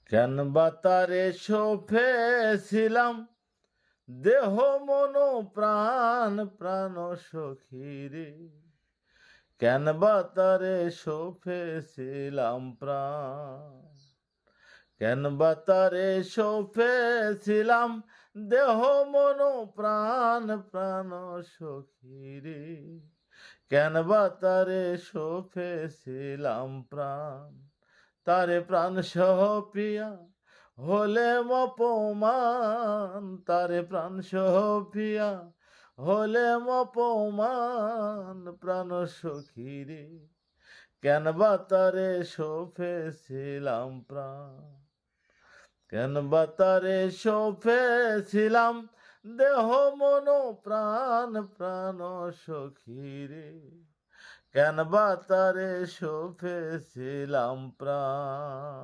কেন বা তারে সঁপেছিলাম দেহ মন প্রাণ প্রাণ সখী রে, কেন বা তারে সঁপেছিলাম প্রাণ, কেন বা তারে সঁপেছিলাম দেহ মন প্রাণ প্রাণ সখী রে, কেন বা তারে সঁপেছিলাম প্রাণ। তারে প্রাণ সহ প্রিয়া হলেম অপমান, তারে প্রাণ সহ প্রিয়া হলেম অপমান প্রাণ সখী রে, কেন বা তারে সঁপেছিলাম প্রাণ, কেন বা তারে সঁপেছিলাম দেহ মন প্রাণ প্রাণ সখী রে, কেন বা তারে সঁপেছিলাম প্রাণ।